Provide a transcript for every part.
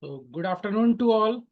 So, good afternoon to all.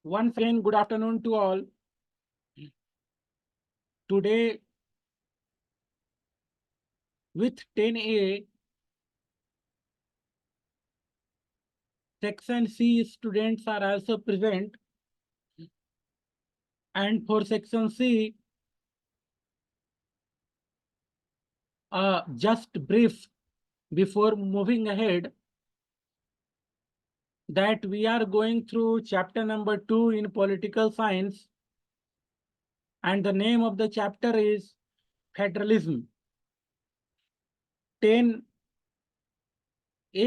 Once again, good afternoon to all. Today, with 10A, Section C students are also present. And for Section C, just brief before moving ahead, that we are going through chapter number 2 in political science, and the name of the chapter is Federalism. 10A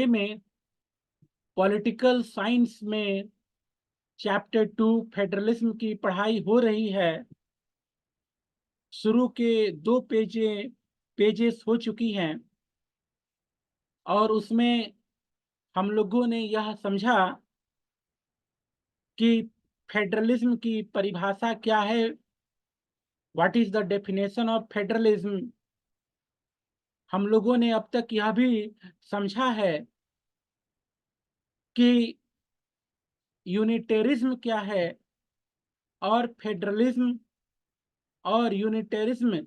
में political science में chapter 2 federalism की पढ़ाई हो रही है। शुरू के 2 pages हो चुकी हैं और उसमें हम लोगों ने यह समझा कि फेडरलिज्म की परिभाषा क्या है, what is the definition of federalism. हम लोगों ने अब तक यह भी समझा है कि यूनिटेरिज्म क्या है और फेडरलिज्म और यूनिटेरिज्म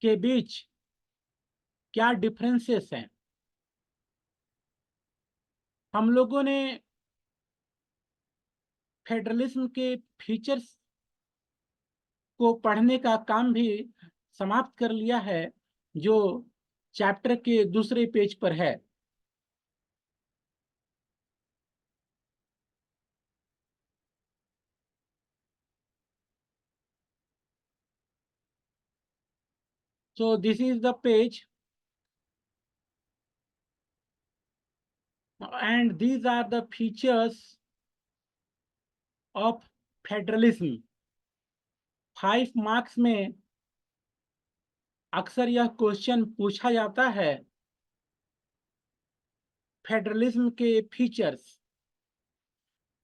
के बीच क्या डिफरेंसेस हैं। हम लोगों ने फेडरलिज्म के फीचर्स को पढ़ने का काम भी समाप्त कर लिया है, जो चैप्टर के दूसरे पेज पर है। So this is the page, and these are the features of federalism. 5 marks में अक्सर यह क्वेश्चन पूछा जाता है, फेडरलिज्म के फीचर्स,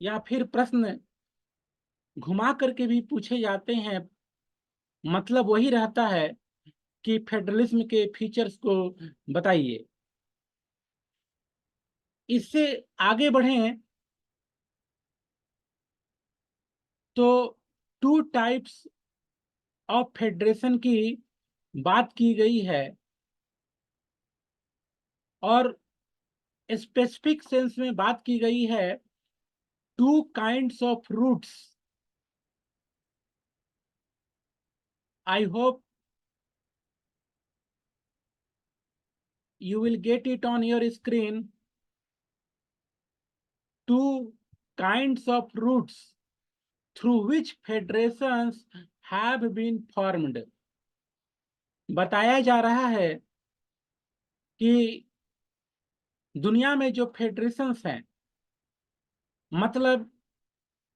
या फिर प्रश्न घुमा करके भी पूछे जाते हैं। मतलब वही रहता है कि फेडरलिज्म के फीचर्स को बताइए। इससे आगे बढ़ें तो 2 टाइप्स ऑफ फेडरेशन की बात की गई है और स्पेसिफिक सेंस में बात की गई है 2 kinds of roots. I hope you will get it on your screen. 2 kinds of routes through which federations have been formed. बताया जा रहा है कि दुनिया में जो फेडरेशंस हैं, मतलब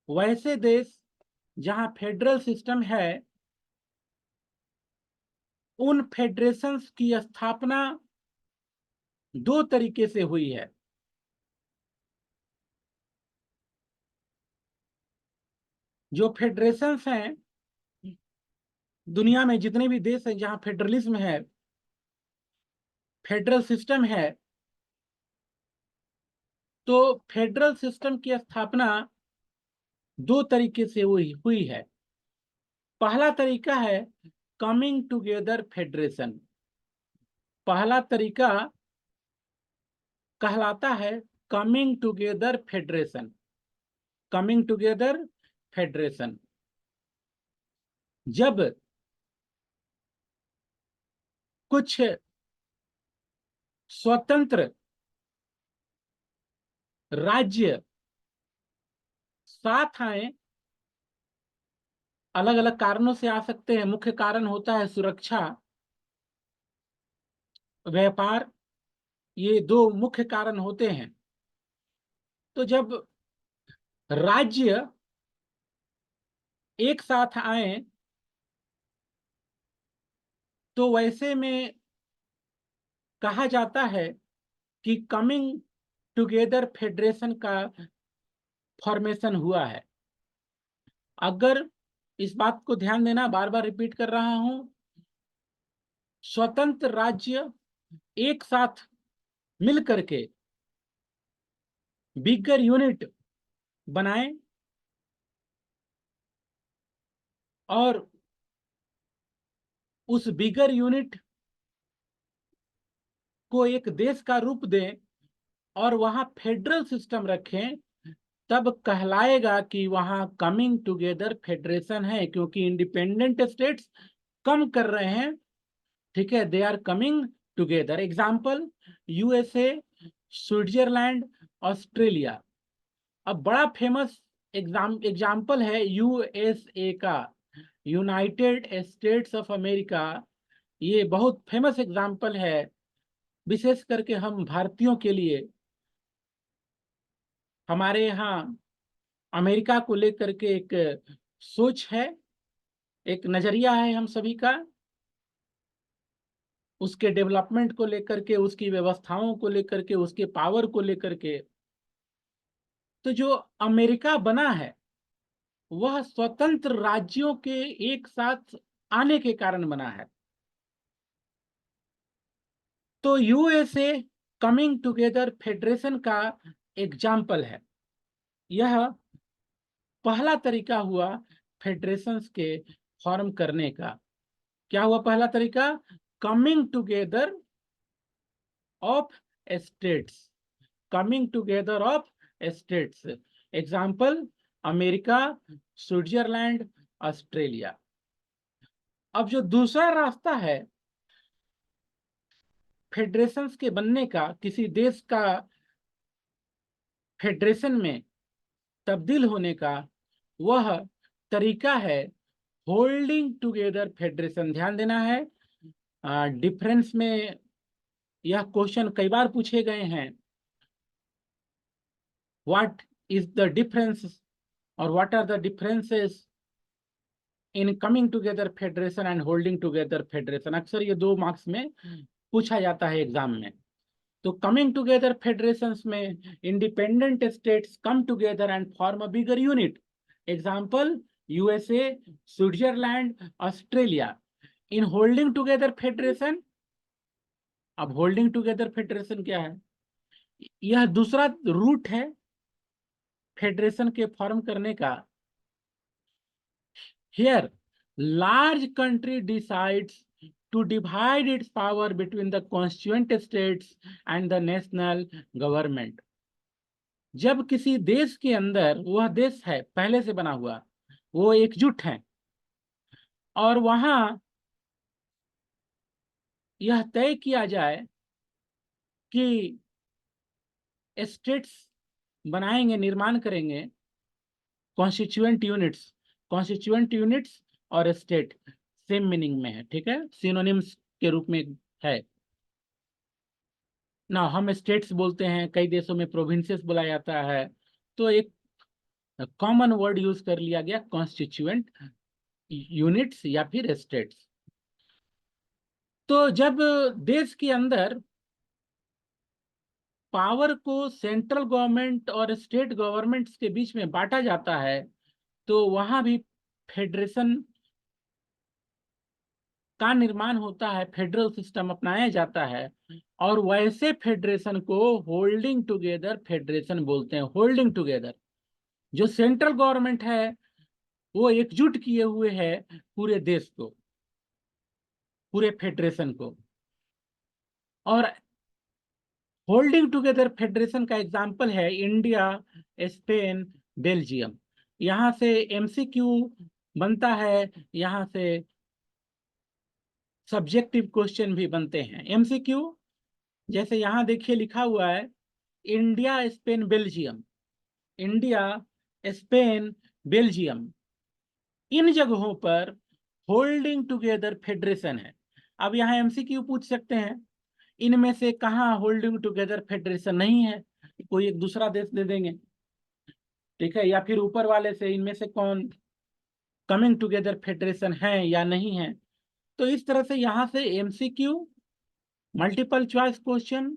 वैसे देश जहां फेडरल सिस्टम है, उन फेडरेशंस की स्थापना 2 तरीके से हुई है। जो फेडरेशंस हैं, दुनिया में जितने भी देश हैं जहां फेडरलिज्म है, फेडरल सिस्टम है, तो फेडरल सिस्टम की स्थापना 2 तरीके से हुई है। पहला तरीका है कमिंग टुगेदर फेडरेशन। पहला तरीका कहलाता है coming together federation. Coming together federation जब कुछ स्वतंत्र राज्य साथ आए, अलग अलग कारणों से आ सकते हैं। मुख्य कारण होता है सुरक्षा, व्यापार, ये दो मुख्य कारण होते हैं। तो जब राज्य एक साथ आए तो वैसे में कहा जाता है कि कमिंग टुगेदर फेडरेशन का फॉर्मेशन हुआ है। अगर इस बात को ध्यान देना, बार बार रिपीट कर रहा हूं, स्वतंत्र राज्य एक साथ मिल करके बिगर यूनिट बनाए और उस बिगर यूनिट को एक देश का रूप दें और वहां फेडरल सिस्टम रखें, तब कहलाएगा कि वहां कमिंग टुगेदर फेडरेशन है, क्योंकि इंडिपेंडेंट स्टेट्स कम कर रहे हैं। ठीक है, they are coming together. Example, USA, Switzerland, Australia. अब बड़ा फेमस एग्जाम्पल है यूएसए का, यूनाइटेड स्टेट्स ऑफ अमेरिका। ये बहुत फेमस एग्जाम्पल है, विशेष करके हम भारतीयों के लिए। हमारे यहाँ अमेरिका को लेकर के एक सोच है, एक नजरिया है हम सभी का, उसके डेवलपमेंट को लेकर के, उसकी व्यवस्थाओं को लेकर के, उसके पावर को लेकर के। तो जो अमेरिका बना है वह स्वतंत्र राज्यों के एक साथ आने के कारण बना है। तो यूएसए कमिंग टुगेदर फेडरेशन का एग्जाम्पल है। यह पहला तरीका हुआ फेडरेशंस के फॉर्म करने का। क्या हुआ पहला तरीका? Coming together of states, coming together of states. Example, America, Switzerland, Australia. अब जो दूसरा रास्ता है फेडरेशंस के बनने का, किसी देश का फेडरेशन में तब्दील होने का, वह तरीका है होल्डिंग टुगेदर फेडरेशन। ध्यान देना है, डिफरेंस में यह क्वेश्चन कई बार पूछे गए हैं। व्हाट इज द डिफरेंस और what are the differences in coming together federation and holding together federation? अक्सर ये 2 मार्क्स में पूछा जाता है एग्जाम में। तो कमिंग टुगेदर फेडरेशंस में independent states come together and form a bigger unit. Example, USA, Switzerland, Australia. In holding together federation, अब होल्डिंग टुगेदर फेडरेशन क्या है? यह दूसरा रूट है फेडरेशन के फॉर्म करने का। Here large country decides to divide its power between the constituent states and the national government। जब किसी देश के अंदर, वह देश है पहले से बना हुआ, वो एकजुट है, और वहां यह तय किया जाए कि स्टेट्स बनाएंगे, निर्माण करेंगे, कॉन्स्टिट्यूएंट यूनिट्स। कॉन्स्टिट्यूएंट यूनिट्स और स्टेट सेम मीनिंग में है, ठीक है, सिनोनिम्स के रूप में है ना। हम स्टेट्स बोलते हैं, कई देशों में प्रोविंसेस बोला जाता है, तो एक कॉमन वर्ड यूज कर लिया गया, कॉन्स्टिट्यूएंट यूनिट्स या फिर स्टेट्स। तो जब देश के अंदर पावर को सेंट्रल गवर्नमेंट और स्टेट गवर्नमेंट्स के बीच में बांटा जाता है, तो वहां भी फेडरेशन का निर्माण होता है, फेडरल सिस्टम अपनाया जाता है, और वैसे फेडरेशन को होल्डिंग टुगेदर फेडरेशन बोलते हैं। होल्डिंग टुगेदर, जो सेंट्रल गवर्नमेंट है वो एकजुट किए हुए है पूरे देश को, पूरे फेडरेशन को। और होल्डिंग टुगेदर फेडरेशन का एग्जाम्पल है इंडिया, स्पेन, बेल्जियम। यहां से एमसीक्यू बनता है, यहां से सब्जेक्टिव क्वेश्चन भी बनते हैं। एमसीक्यू जैसे यहां देखिए लिखा हुआ है India Spain Belgium, India Spain Belgium इन जगहों पर होल्डिंग टुगेदर फेडरेशन है। अब यहाँ एमसीक्यू पूछ सकते हैं इनमें से कहाँ होल्डिंग टुगेदर फेडरेशन नहीं है, कोई एक दूसरा देश दे देंगे, ठीक है, या फिर ऊपर वाले से इनमें से कौन कमिंग टुगेदर फेडरेशन है या नहीं है। तो इस तरह से यहाँ से एमसीक्यू, मल्टीपल चॉइस क्वेश्चन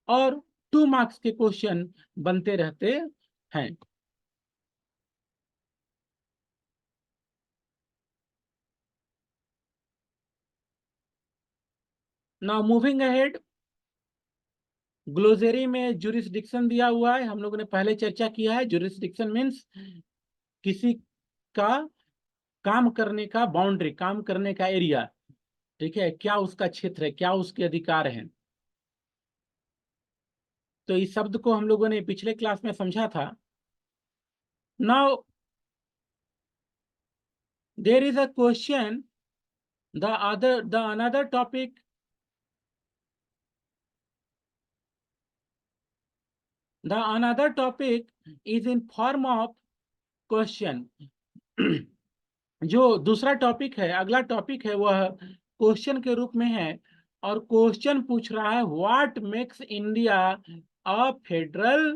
और 2 मार्क्स के क्वेश्चन बनते रहते हैं। नाउ मूविंग अहेड, ग्लोसरी में जुरिस्डिक्शन दिया हुआ है, हम लोगों ने पहले चर्चा किया है। जुरिस्डिक्शन मीन्स किसी का काम करने का बाउंड्री, काम करने का एरिया, ठीक है, क्या उसका क्षेत्र है, क्या उसके अधिकार हैं। तो इस शब्द को हम लोगों ने पिछले क्लास में समझा था। Now there is a question, the another topic, the another topic is in form of question. जो दूसरा टॉपिक है, अगला टॉपिक है, वह क्वेश्चन के रूप में है। और क्वेश्चन पूछ रहा है what makes India a federal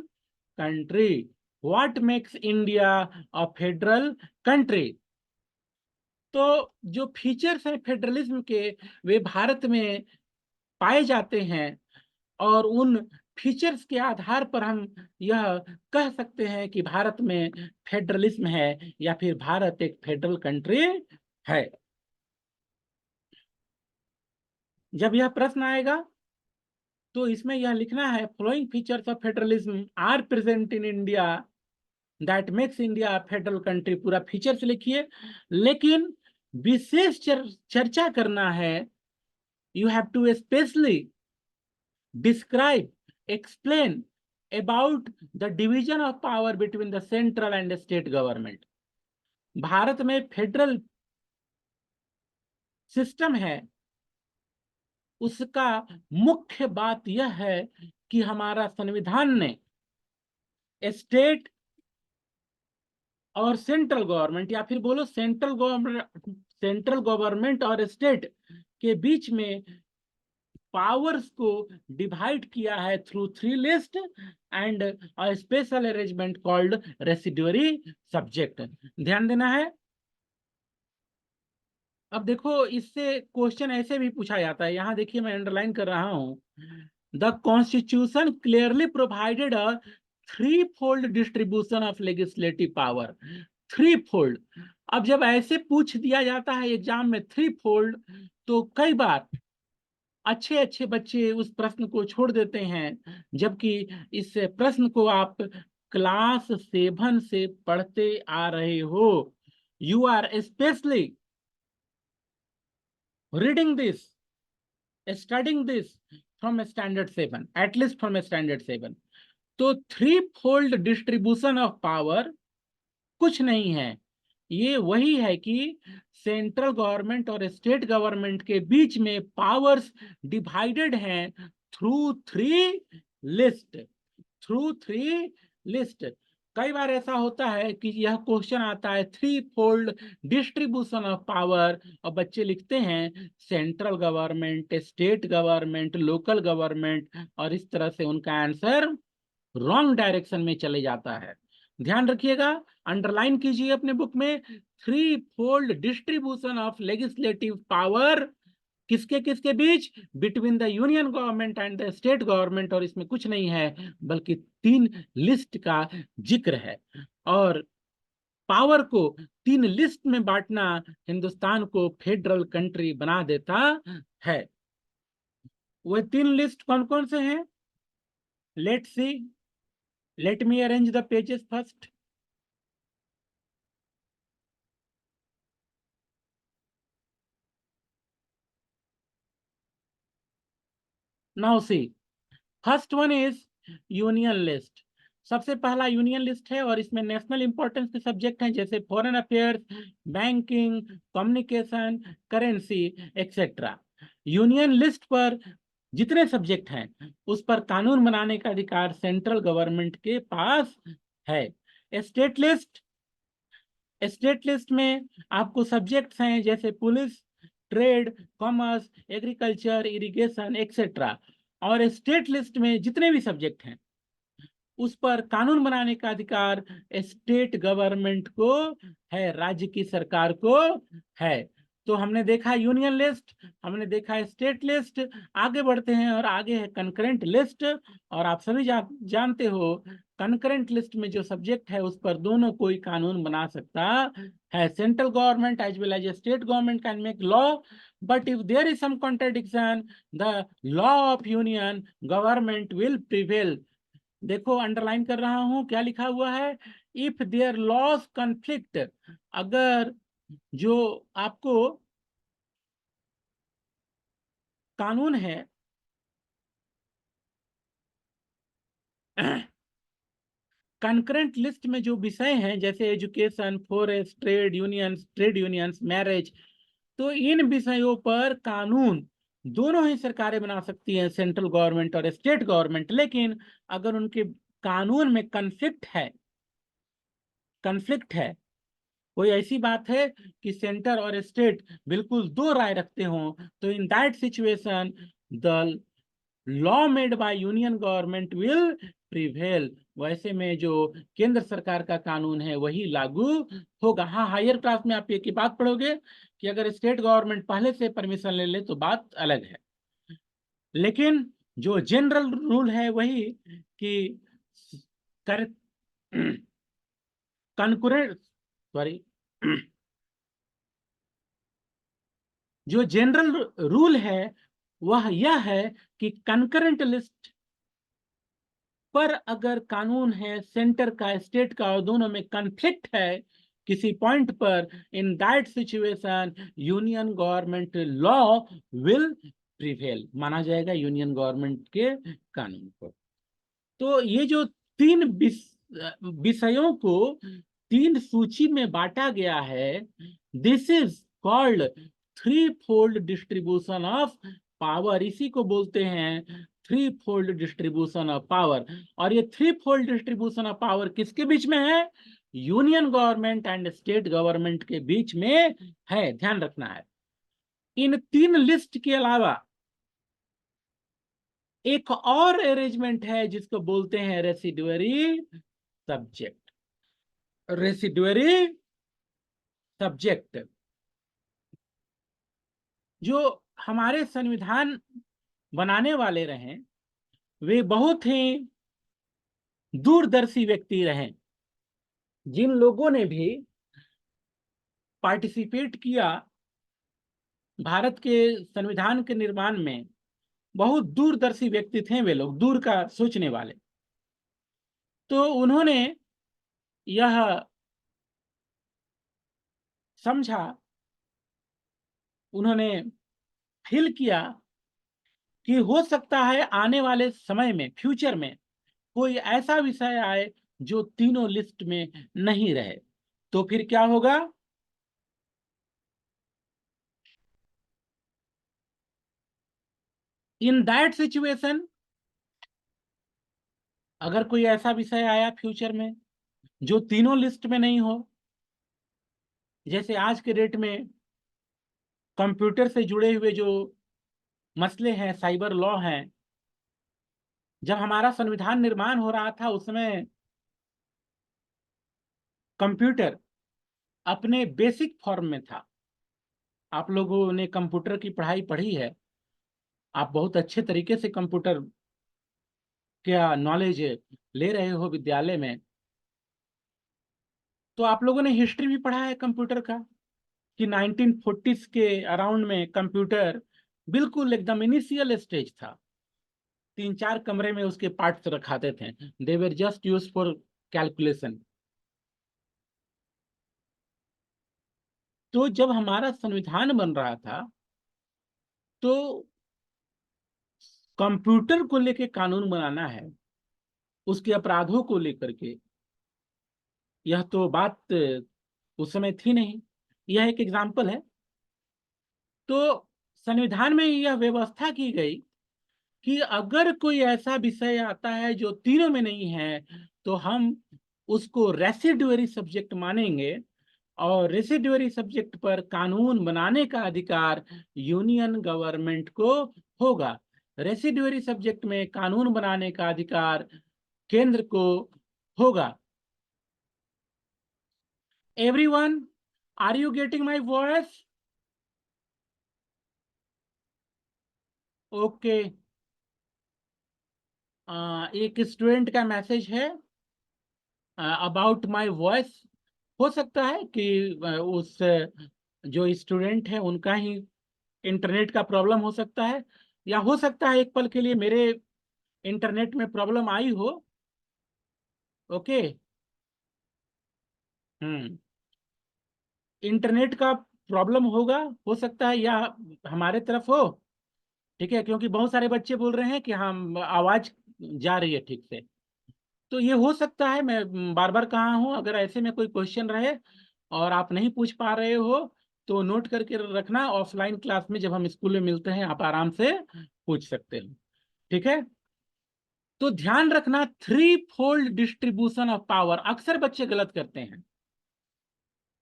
country, what makes India a federal country. तो जो फीचर्स हैं फेडरलिज्म के वे भारत में पाए जाते हैं और उन फीचर्स के आधार पर हम यह कह सकते हैं कि भारत में फेडरलिज्म है या फिर भारत एक फेडरल कंट्री है। जब यह प्रश्न आएगा तो इसमें यह लिखना है following features of federalism are present in India that makes India federal country, पूरा फीचर्स लिखिए। लेकिन विशेष चर्चा करना है, you have to specially describe, explain about the division of power between the central and state government. भारत में federal system है, उसका मुख्य बात यह है कि हमारा संविधान ने स्टेट और सेंट्रल गवर्नमेंट, या फिर बोलो सेंट्रल गवर्नमेंट और स्टेट के बीच में पावर्स को डिवाइड किया है through 3 list and special arrangement called residuary subject. ध्यान देना है। अब देखो इससे क्वेश्चन ऐसे भी पूछा जाता है, यहां देखिए मैं अंडरलाइन कर रहा हूं, the constitution clearly provided a three fold distribution of legislative power, three fold. अब जब ऐसे पूछ दिया जाता है एग्जाम में थ्री फोल्ड, तो कई बार अच्छे अच्छे बच्चे उस प्रश्न को छोड़ देते हैं, जबकि इस प्रश्न को आप क्लास 7 से पढ़ते आ रहे हो। You are specially reading this, studying this from standard 7, at least from standard 7। तो three fold distribution of power कुछ नहीं है, ये वही है कि सेंट्रल गवर्नमेंट और स्टेट गवर्नमेंट के बीच में पावर्स डिवाइडेड हैं through three list, through three list. कई बार ऐसा होता है कि यह क्वेश्चन आता है three fold distribution of power, और बच्चे लिखते हैं central government, state government, local government, और इस तरह से उनका आंसर रॉन्ग डायरेक्शन में चले जाता है। ध्यान रखिएगा, अंडरलाइन कीजिए अपने बुक में, three fold distribution of legislative power किसके किसके बीच, between the union government and the state government, और इसमें कुछ नहीं है बल्कि 3 लिस्ट का जिक्र है। और पावर को 3 लिस्ट में बांटना हिंदुस्तान को फेडरल कंट्री बना देता है। वह 3 लिस्ट कौन कौन से हैं, let see, let me arrange the pages first. Now see, first one is union list. सबसे पहला यूनियन लिस्ट है और इसमें नेशनल इंपॉर्टेंस के सब्जेक्ट हैं जैसे foreign affairs, banking, communication, currency etcetera. Union list पर जितने सब्जेक्ट हैं उस पर कानून बनाने का अधिकार सेंट्रल गवर्नमेंट के पास है। स्टेट लिस्ट, स्टेट लिस्ट में आपको सब्जेक्ट्स हैं जैसे police, trade, commerce, agriculture, irrigation etcetera. और स्टेट लिस्ट में जितने भी सब्जेक्ट हैं उस पर कानून बनाने का अधिकार स्टेट गवर्नमेंट को है, राज्य की सरकार को है। तो हमने देखा यूनियन लिस्ट, हमने देखा स्टेट लिस्ट। आगे बढ़ते हैं और आगे है कंकरेंट लिस्ट। और आप सभी जानते हो कंकरेंट लिस्ट में जो सब्जेक्ट है उस पर दोनों कोई कानून बना सकता है। Central government as well as state government can make law, but if there is some contradiction the law of union government will prevail. देखो अंडरलाइन कर रहा हूं क्या लिखा हुआ है, इफ देयर लॉस कॉन्फ्लिक्ट। अगर जो आपको कानून है कंकरेंट लिस्ट में जो विषय हैं जैसे education, forest, trade unions, marriage, तो इन विषयों पर कानून दोनों ही सरकारें बना सकती हैं, सेंट्रल गवर्नमेंट और स्टेट गवर्नमेंट। लेकिन अगर उनके कानून में कन्फ्लिक्ट है, कोई ऐसी बात है कि सेंटर और स्टेट बिल्कुल दो राय रखते हो, तो in that situation the law made by union government will prevail. वैसे में जो केंद्र सरकार का कानून है वही लागू होगा। हाँ, हायर क्लास में आप एक ही बात पढ़ोगे कि अगर स्टेट गवर्नमेंट पहले से परमिशन ले ले तो बात अलग है, लेकिन जो जनरल रूल है वही कि कर कंकुरेंट सॉरी जो जनरल रूल है वह यह है कि कंकरेंट लिस्ट पर अगर कानून है सेंटर का, स्टेट का, और दोनों में कन्फ्लिक्ट है किसी पॉइंट पर, in that situation union government law will prevail, माना जाएगा यूनियन गवर्नमेंट के कानून को। तो ये जो तीन विषयों को तीन सूची में बांटा गया है, this is called three fold distribution of power. इसी को बोलते हैं three fold distribution of power. और ये three fold distribution of power किसके बीच में है? Union government and state government के बीच में है, ध्यान रखना है। इन तीन लिस्ट के अलावा एक और अरेंजमेंट है जिसको बोलते हैं रेसिडुअरी सब्जेक्ट। रेसिडुअरी सब्जेक्ट जो हमारे संविधान बनाने वाले रहे वे बहुत ही दूरदर्शी व्यक्ति रहे, जिन लोगों ने भी पार्टिसिपेट किया भारत के संविधान के निर्माण में, बहुत दूरदर्शी व्यक्ति थे वे लोग, दूर का सोचने वाले। तो उन्होंने यह समझा, उन्होंने फील किया कि हो सकता है आने वाले समय में, फ्यूचर में, कोई ऐसा विषय आए जो तीनों लिस्ट में नहीं रहे। तो फिर क्या होगा? इन दैट सिचुएशन, अगर कोई ऐसा विषय आया फ्यूचर में जो तीनों लिस्ट में नहीं हो, जैसे आज के डेट में कंप्यूटर से जुड़े हुए जो मसले हैं, साइबर लॉ हैं, जब हमारा संविधान निर्माण हो रहा था उस समय कंप्यूटर अपने बेसिक फॉर्म में था। आप लोगों ने कंप्यूटर की पढ़ाई पढ़ी है, आप बहुत अच्छे तरीके से कंप्यूटर का नॉलेज ले रहे हो विद्यालय में। तो आप लोगों ने हिस्ट्री भी पढ़ा है कंप्यूटर का कि 1940s के अराउंड में कंप्यूटर बिल्कुल एकदम इनिशियल स्टेज था। 3-4 कमरे में उसके पार्ट्स रखाते थे, they were just use for calculation. तो जब हमारा संविधान बन रहा था तो कंप्यूटर को लेके कानून बनाना है, उसके अपराधों को लेकर के। यह तो बात उस समय थी नहीं, यह एक एग्जाम्पल है। तो संविधान में यह व्यवस्था की गई कि अगर कोई ऐसा विषय आता है जो तीनों में नहीं है तो हम उसको रेसिडुअरी सब्जेक्ट मानेंगे, और रेसिडुअरी सब्जेक्ट पर कानून बनाने का अधिकार यूनियन गवर्नमेंट को होगा। रेसिडुअरी सब्जेक्ट में कानून बनाने का अधिकार केंद्र को होगा। Everyone, are you getting my voice? Okay. एक स्टूडेंट का मैसेज है अबाउट माय वॉइस। हो सकता है कि उस जो स्टूडेंट है उनका ही इंटरनेट का प्रॉब्लम हो सकता है, या हो सकता है एक पल के लिए मेरे इंटरनेट में प्रॉब्लम आई हो। ओके। हम्म। इंटरनेट का प्रॉब्लम होगा, हो सकता है, या हमारे तरफ हो। ठीक है, क्योंकि बहुत सारे बच्चे बोल रहे हैं कि हम आवाज जा रही है ठीक से। तो ये हो सकता है, मैं बार बार कहा हूं, अगर ऐसे में कोई क्वेश्चन रहे और आप नहीं पूछ पा रहे हो तो नोट करके रखना, ऑफलाइन क्लास में जब हम स्कूल में मिलते हैं आप आराम से पूछ सकते हो। ठीक है। तो ध्यान रखना, three fold distribution of power अक्सर बच्चे गलत करते हैं।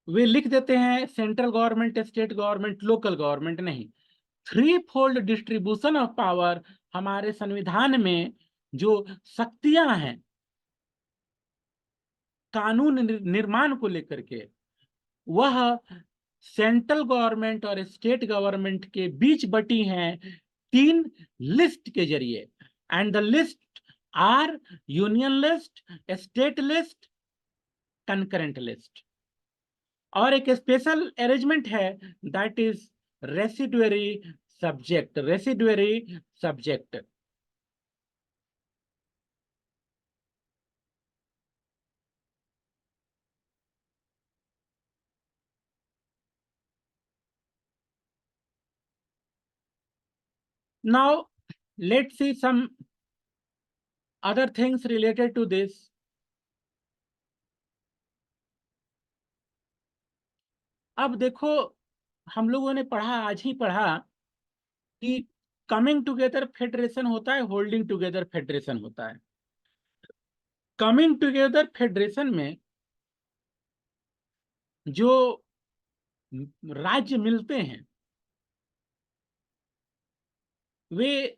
वे लिख देते हैं central government, state government, local government, नहीं। Three fold distribution of power हमारे संविधान में जो शक्तियां हैं कानून निर्माण को लेकर के, वह सेंट्रल गवर्नमेंट और स्टेट गवर्नमेंट के बीच बटी हैं तीन लिस्ट के जरिए। And the list are union list, state list, concurrent list, और एक स्पेशल अरेंजमेंट है that is residuary subject. Residuary subject. Now let's see some other things related to this. अब देखो, हम लोगों ने पढ़ा, आज ही पढ़ा कि कमिंग टुगेदर फेडरेशन होता है, होल्डिंग टुगेदर फेडरेशन होता है। कमिंग टुगेदर फेडरेशन में जो राज्य मिलते हैं वे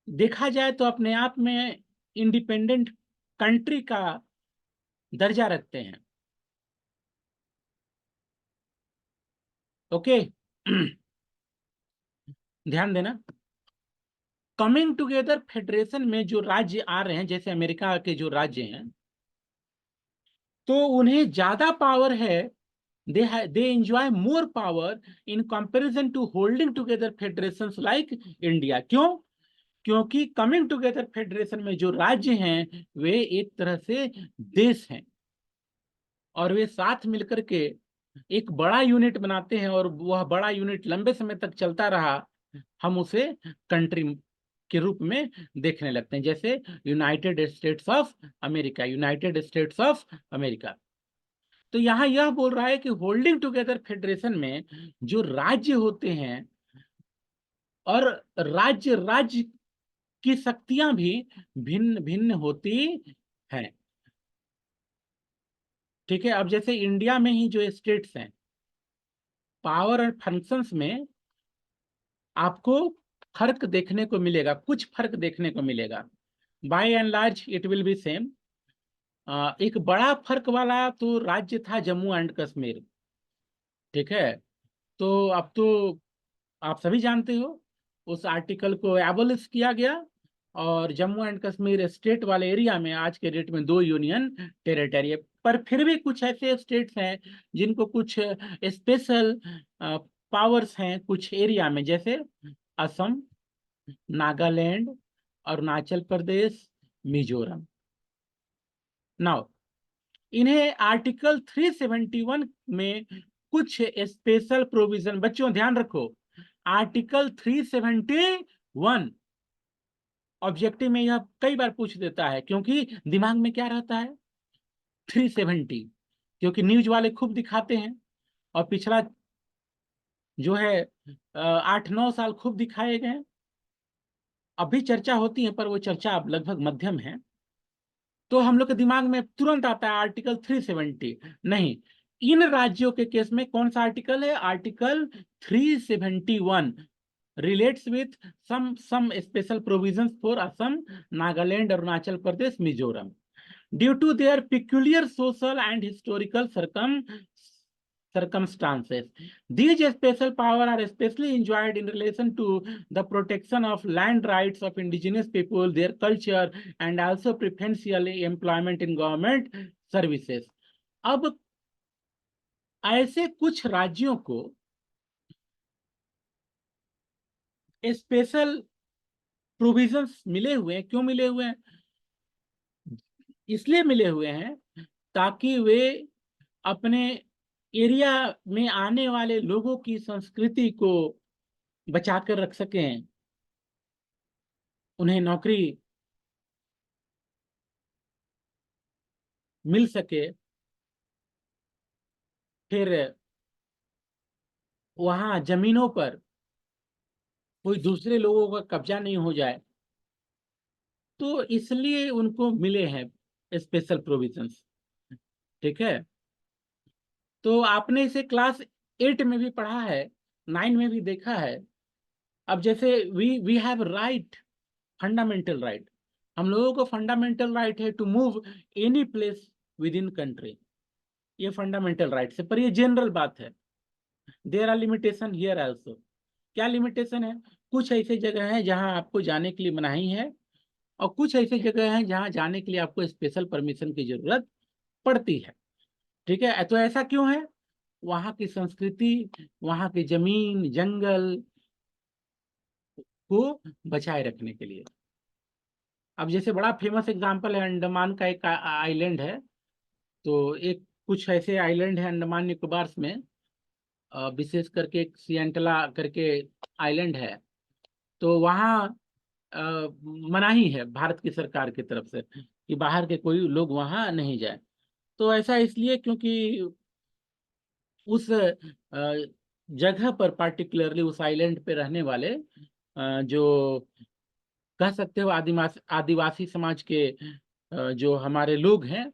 देखा जाए तो अपने आप में इंडिपेंडेंट कंट्री का दर्जा रखते हैं। ओके। ध्यान देना, कमिंग टुगेदर फेडरेशन में जो राज्य आ रहे हैं, जैसे अमेरिका के जो राज्य हैं, तो उन्हें ज्यादा पावर है। they enjoy more power in comparison to holding together federations like India। क्यों? क्योंकि कमिंग टुगेदर फेडरेशन में जो राज्य हैं वे एक तरह से देश हैं, और वे साथ मिलकर के एक बड़ा यूनिट बनाते हैं, और वह बड़ा यूनिट लंबे समय तक चलता रहा। हम उसे कंट्री के रूप में देखने लगते हैं, जैसे United States of America, United States of America. तो यहाँ यह बोल रहा है कि होल्डिंग टुगेदर फेडरेशन में जो राज्य होते हैं, और राज्य राज्य की शक्तियां भी भिन्न भिन्न होती हैं। ठीक है। अब जैसे इंडिया में ही जो स्टेट्स हैं, पावर और फंक्शंस में आपको फर्क देखने को मिलेगा, कुछ फर्क देखने को मिलेगा। By and large it will be same. एक बड़ा फर्क वाला तो राज्य था जम्मू एंड कश्मीर। ठीक है। तो अब तो आप सभी जानते हो उस आर्टिकल को एबोलिश किया गया, और जम्मू एंड कश्मीर स्टेट वाले एरिया में आज के डेट में दो यूनियन टेरिटरी है। पर फिर भी कुछ ऐसे स्टेट्स हैं जिनको कुछ स्पेशल पावर्स हैं कुछ एरिया में, जैसे असम, नागालैंड, अरुणाचल प्रदेश, मिजोरम। नाउ इन्हें आर्टिकल 371 में कुछ स्पेशल प्रोविजन, बच्चों ध्यान रखो, आर्टिकल 371 ऑब्जेक्टिव में यह कई बार पूछ देता है, क्योंकि दिमाग में क्या रहता है 370, क्योंकि न्यूज वाले खूब दिखाते हैं और पिछला जो है 8-9 साल खूब दिखाए गए। अभी चर्चा होती है पर वो चर्चा अब लगभग मध्यम है। तो हम लोग के दिमाग में तुरंत आता है आर्टिकल 370। नहीं, इन राज्यों के केस में कौन सा आर्टिकल है? Article 371 relates with some special provisions for Assam, Nagaland, Arunachal Pradesh, Mizoram due to their peculiar social and historical circumstances. These special powers are especially enjoyed in relation to the protection of land rights of indigenous people, their culture, and also preferential employment in government services. अब ऐसे कुछ राज्यों को special provisions मिले हुए हैं। क्यों मिले हुए हैं? इसलिए मिले हुए हैं ताकि वे अपने एरिया में आने वाले लोगों की संस्कृति को बचाकर रख सकें, उन्हें नौकरी मिल सके, फिर वहां जमीनों पर कोई दूसरे लोगों का कब्जा नहीं हो जाए। तो इसलिए उनको मिले हैं स्पेशल प्रोविजंस। ठीक है, तो आपने इसे क्लास 8 में भी पढ़ा है, 9 में भी देखा है। अब जैसे we have right, fundamental right, हम लोगों को फंडामेंटल राइट है to move any place within country, ये फंडामेंटल राइट है। पर ये जनरल बात है, there are limitation here also. क्या लिमिटेशन है? कुछ ऐसी जगह है जहां आपको जाने के लिए मनाही है, और कुछ ऐसी जगह है जहां जाने के लिए आपको स्पेशल परमिशन की जरूरत पड़ती है। ठीक है, तो ऐसा क्यों है? वहां की संस्कृति, वहां की जमीन जंगल को बचाए रखने के लिए। अब जैसे बड़ा फेमस एग्जांपल है, अंडमान का एक आइलैंड है। तो एक कुछ ऐसे आइलैंड है अंडमान निकोबार में, विशेष करके एक सियंटला करके आइलैंड है। तो वहाँ मनाही है भारत की सरकार की तरफ से कि बाहर के कोई लोग वहाँ नहीं जाए। तो ऐसा इसलिए क्योंकि उस जगह पर पार्टिकुलरली उस आइलैंड पे रहने वाले जो कह सकते हो आदिवासी आदिवासी समाज के जो हमारे लोग हैं,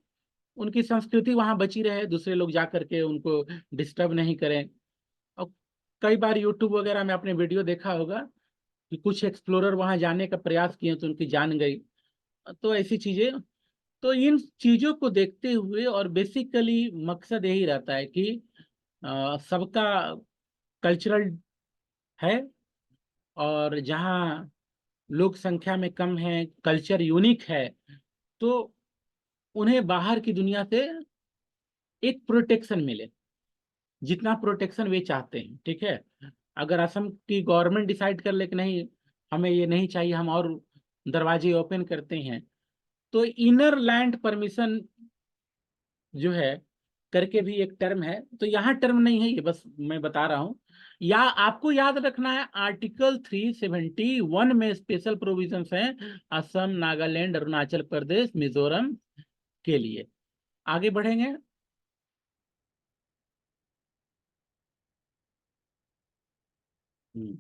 उनकी संस्कृति वहां बची रहे, दूसरे लोग जा करके उनको डिस्टर्ब नहीं करें। और कई बार यूट्यूब वगैरह में आपने वीडियो देखा होगा कि कुछ एक्सप्लोरर वहां जाने का प्रयास किए तो उनकी जान गई। तो ऐसी चीजें, तो इन चीजों को देखते हुए और बेसिकली मकसद यही रहता है कि सबका कल्चरल है, और जहाँ लोग संख्या में कम है, कल्चर यूनिक है, तो उन्हें बाहर की दुनिया से एक प्रोटेक्शन मिले, जितना प्रोटेक्शन वे चाहते हैं। ठीक है, अगर असम की गवर्नमेंट डिसाइड कर ले कि नहीं हमें ये नहीं चाहिए, हम और दरवाजे ओपन करते हैं, तो इनर लैंड परमिशन जो है करके भी एक टर्म है। तो यहाँ टर्म नहीं है, ये बस मैं बता रहा हूँ। या आपको याद रखना है आर्टिकल 371 में स्पेशल प्रोविजंस हैं असम, नागालैंड, अरुणाचल प्रदेश, मिजोरम के लिए। आगे बढ़ेंगे। हम्म,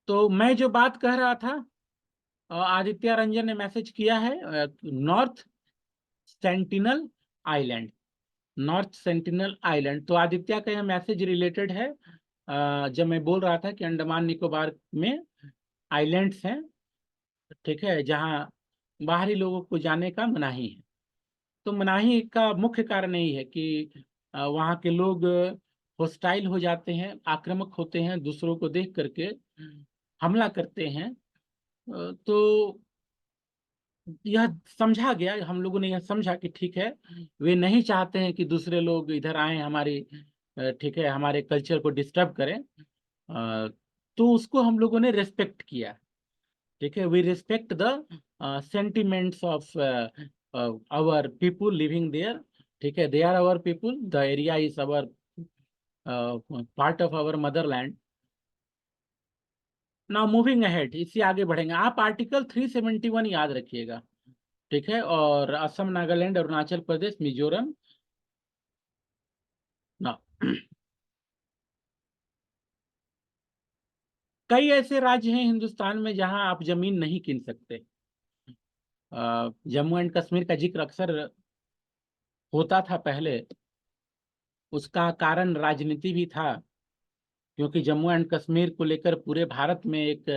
तो मैं जो बात कह रहा था, आदित्य रंजन ने मैसेज किया है north sentinel island, north sentinel island. तो आदित्य का यह मैसेज रिलेटेड है जब मैं बोल रहा था कि अंडमान निकोबार में आइलैंड्स हैं, ठीक है, जहाँ बाहरी लोगों को जाने का मनाही है। तो मनाही का मुख्य कारण यही है कि वहाँ के लोग होस्टाइल हो जाते हैं, आक्रामक होते हैं, दूसरों को देख करके हमला करते हैं। तो यह समझा गया, हम लोगों ने यह समझा कि ठीक है, वे नहीं चाहते हैं कि दूसरे लोग इधर आए हमारी ठीक है, हमारे कल्चर को डिस्टर्ब करें। तो उसको हम लोगों ने रेस्पेक्ट किया। ठीक है, we respect the sentiments of our people living there. ठीक है, they are our people, the area is our part of our motherland. Now moving ahead, इससे आगे बढ़ेंगे। आप आर्टिकल 371 याद रखिएगा, ठीक है। और असम, नागालैंड, अरुणाचल प्रदेश, मिजोरम। ना कई ऐसे राज्य हैं हिंदुस्तान में जहां आप जमीन नहीं कीन सकते। जम्मू एंड कश्मीर का जिक्र अक्सर होता था पहले। उसका कारण राजनीति भी था, क्योंकि जम्मू एंड कश्मीर को लेकर पूरे भारत में एक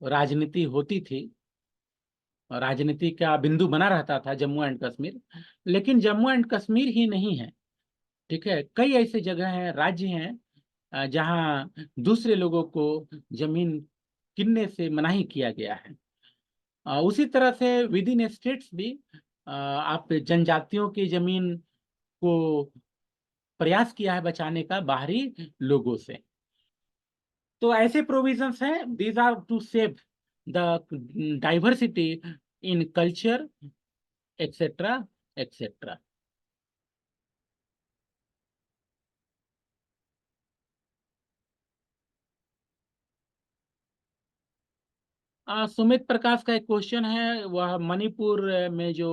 राजनीति होती थी, राजनीति का बिंदु बना रहता था जम्मू एंड कश्मीर। लेकिन जम्मू एंड कश्मीर ही नहीं है, ठीक है। कई ऐसे जगह हैं, राज्य हैं, जहां दूसरे लोगों को जमीन किनने से मनाही किया गया है। उसी तरह से विद इन स्टेट्स भी आप जनजातियों की जमीन को प्रयास किया है बचाने का बाहरी लोगों से। तो ऐसे प्रोविजंस हैं, these are to save the diversity in culture etcetera etcetera. Sumit Prakash का एक क्वेश्चन है, वह मणिपुर में जो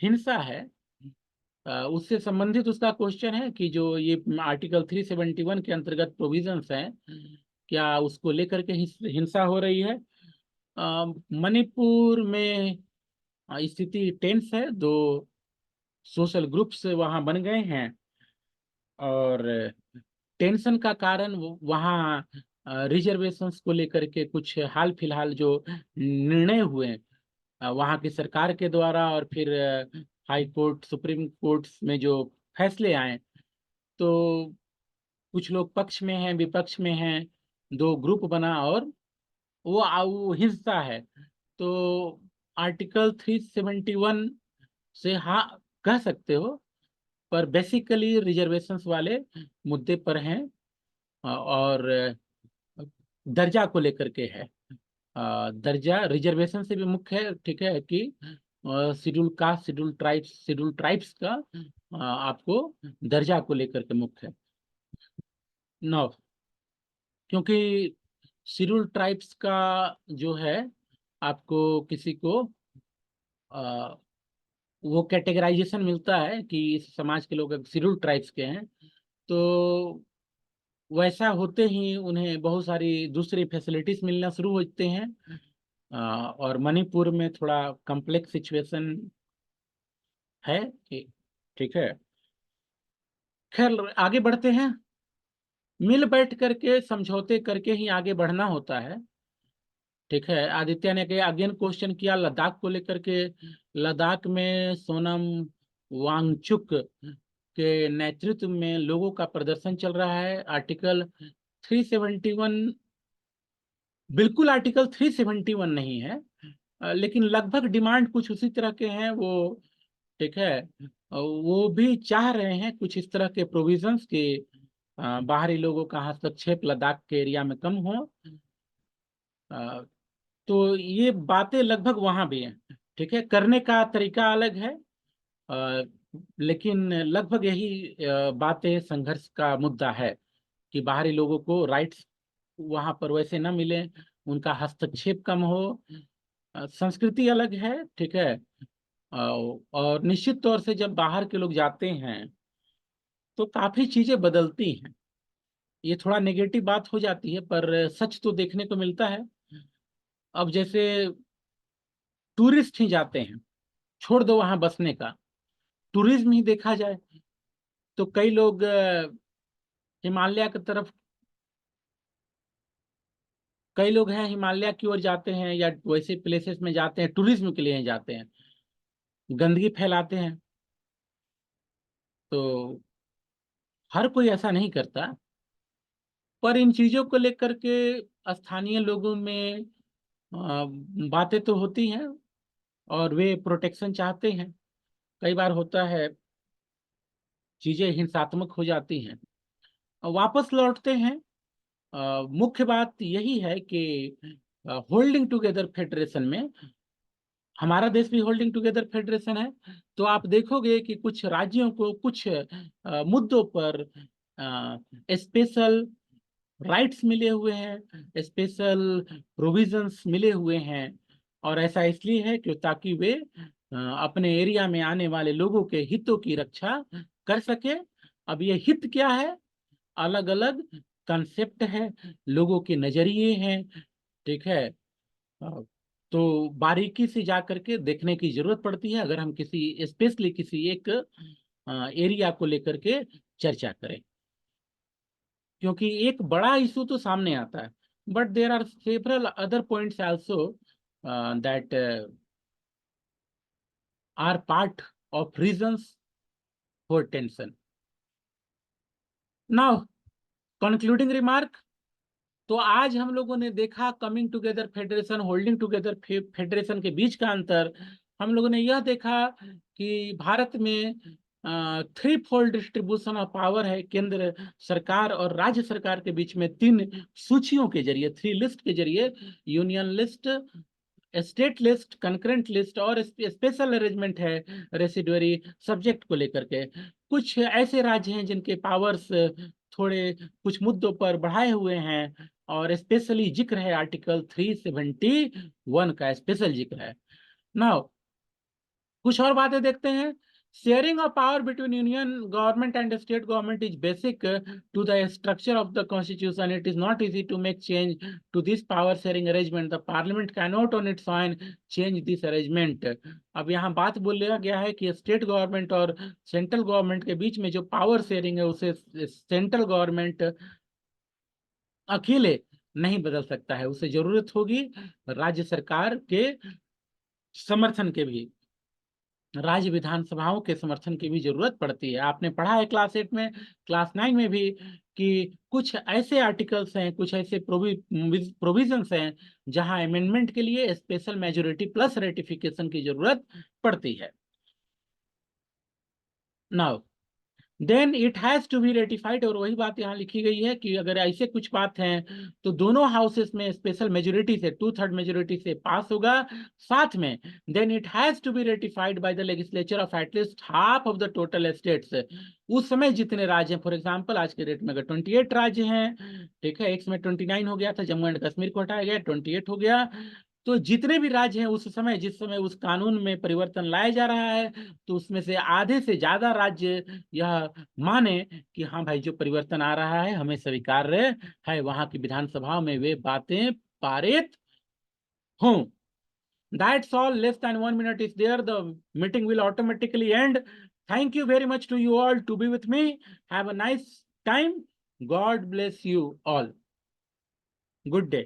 हिंसा है उससे संबंधित उसका क्वेश्चन है कि जो ये आर्टिकल 371 के अंतर्गत प्रोविजंस हैं, क्या उसको लेकर के हिंसा हो रही है। मणिपुर में स्थिति टेंस है। दो सोशल ग्रुप्स वहां बन गए हैं, और टेंशन का कारण वहाँ रिजर्वेशंस को लेकर के कुछ हाल फिलहाल जो निर्णय हुए वहाँ की सरकार के द्वारा, और फिर हाई कोर्ट, सुप्रीम कोर्ट में जो फैसले आए, तो कुछ लोग पक्ष में हैं, विपक्ष में हैं, दो ग्रुप बना और वो हिंसा है। तो आर्टिकल 371 से हाँ कह सकते हो, पर बेसिकली रिजर्वेशंस वाले मुद्दे पर हैं, और दर्जा को लेकर के है। दर्जा रिजर्वेशन से भी मुख्य है, ठीक है, कि शेड्यूल कास्ट, शेड्यूल ट्राइब्स का आपको दर्जा को लेकर के मुख्य है। नौ, क्योंकि शेड्यूल ट्राइब्स का जो है, आपको किसी को अ, वो कैटेगराइजेशन मिलता है कि इस समाज के लोग शेड्यूल ट्राइब्स के हैं, तो वैसा होते ही उन्हें बहुत सारी दूसरी फैसिलिटीज मिलना शुरू होते हैं। और मणिपुर में थोड़ा कॉम्प्लेक्स सिचुएशन है कि, ठीक है। खैर आगे बढ़ते हैं। मिल बैठ करके समझौते करके ही आगे बढ़ना होता है, ठीक है। आदित्य ने के अगेन क्वेश्चन किया लद्दाख को लेकर के। लद्दाख में सोनम वांगचुक के नेतृत्व में लोगों का प्रदर्शन चल रहा है। आर्टिकल 371, बिल्कुल आर्टिकल 371 नहीं है, लेकिन लगभग डिमांड कुछ उसी तरह के हैं वो, ठीक है। वो भी चाह रहे हैं कुछ इस तरह के प्रोविजंस के बाहरी लोगों का हस्तक्षेप लद्दाख के एरिया में कम हो। अ, तो ये बातें लगभग वहां भी हैं, ठीक है। करने का तरीका अलग है, अ, लेकिन लगभग यही बातें संघर्ष का मुद्दा है कि बाहरी लोगों को राइट्स वहां पर वैसे न मिले, उनका हस्तक्षेप कम हो। संस्कृति अलग है, ठीक है। और निश्चित तौर से जब बाहर के लोग जाते हैं तो काफी चीजें बदलती हैं। ये थोड़ा नेगेटिव बात हो जाती है, पर सच तो देखने को मिलता है। अब जैसे टूरिस्ट ही जाते हैं, छोड़ दो वहां बसने का, टूरिज्म ही देखा जाए तो कई लोग हिमालय की तरफ, कई लोग हैं हिमालय की ओर जाते हैं या वैसे प्लेसेस में जाते हैं, टूरिज्म के लिए जाते हैं, गंदगी फैलाते हैं। तो हर कोई ऐसा नहीं करता, पर इन चीजों को लेकर के स्थानीय लोगों में बातें तो होती हैं, और वे प्रोटेक्शन चाहते हैं। कई बार होता है चीजें हिंसात्मक हो जाती हैं, वापस लौटते हैं। मुख्य बात यही है कि होल्डिंग टुगेदर फेडरेशन में हमारा देश भी होल्डिंग टुगेदर फेडरेशन है। तो आप देखोगे कि कुछ राज्यों को कुछ मुद्दों पर स्पेशल राइट्स मिले हुए हैं, स्पेशल प्रोविजंस मिले हुए हैं। और ऐसा इसलिए है कि ताकि वे अपने एरिया में आने वाले लोगों के हितों की रक्षा कर सके। अब ये हित क्या है? अलग अलग कंसेप्ट है, लोगों के नजरिए हैं, ठीक है। अ, तो बारीकी से जा करके देखने की जरूरत पड़ती है अगर हम किसी स्पेशली किसी एक एरिया को लेकर के चर्चा करें, क्योंकि एक बड़ा इशू तो सामने आता है, but there are several other points also that are part of reasons for tension. Now concluding remark. तो आज हम लोगों ने देखा coming together federation, holding together federation के बीच का अंतर। हम लोगों ने यह देखा कि भारत में three fold distribution of power है, केंद्र सरकार और राज्य सरकार के बीच में तीन सूचियों के जरिए, थ्री लिस्ट के जरिए, union list, state list, concurrent list और स्पेशल अरेंजमेंट है रेसिडुअरी सब्जेक्ट को लेकर के। कुछ ऐसे राज्य हैं जिनके पावर्स थोड़े कुछ मुद्दों पर बढ़ाए हुए हैं और स्पेशली जिक्र है आर्टिकल 371 का स्पेशल जिक्र है। नाउ कुछ और बातें देखते हैं। Sharing of power between union government and state government is basic to the structure of the constitution. It is not easy to make change to this power sharing arrangement. The parliament can not on its own change this arrangement. अब यहाँ बात बोला गया है कि state government और central government के बीच में जो पावर शेयरिंग है उसे सेंट्रल गवर्नमेंट अकेले नहीं बदल सकता है, उसे जरूरत होगी राज्य सरकार के समर्थन के भी, राज्य विधानसभाओं के समर्थन की भी जरूरत पड़ती है। आपने पढ़ा है क्लास 8 में, क्लास 9 में भी, कि कुछ ऐसे आर्टिकल्स हैं, कुछ ऐसे प्रोविजंस हैं जहां अमेंडमेंट के लिए स्पेशल मेजोरिटी प्लस रेटिफिकेशन की जरूरत पड़ती है। Now then it has to be ratified. और वही बात यहाँ लिखी गई है कि अगर ऐसे कुछ बात हैं तो दोनों हाउसेस में स्पेशल मेजोरिटी से, 2/3 मेजोरिटी से पास होगा। साथ में then it has to be ratified by the legislature of at least half of the total states. उस समय जितने राज्य हैं, फॉर एग्जाम्पल आज के डेट में अगर 28 राज्य हैं, ठीक है, एक समय 29 हो गया था, जम्मू एंड कश्मीर को हटाया गया, 28 हो गया। तो जितने भी राज्य हैं उस समय, जिस समय उस कानून में परिवर्तन लाया जा रहा है, तो उसमें से आधे से ज्यादा राज्य यह माने कि हाँ भाई जो परिवर्तन आ रहा है हमें स्वीकार्य है, वहां की विधानसभा में वे बातें पारित हों। That's all. Less than 1 minute is there. The meeting will automatically end. Thank you very much to you all to be with me. Have a nice time. God bless you all. Good day.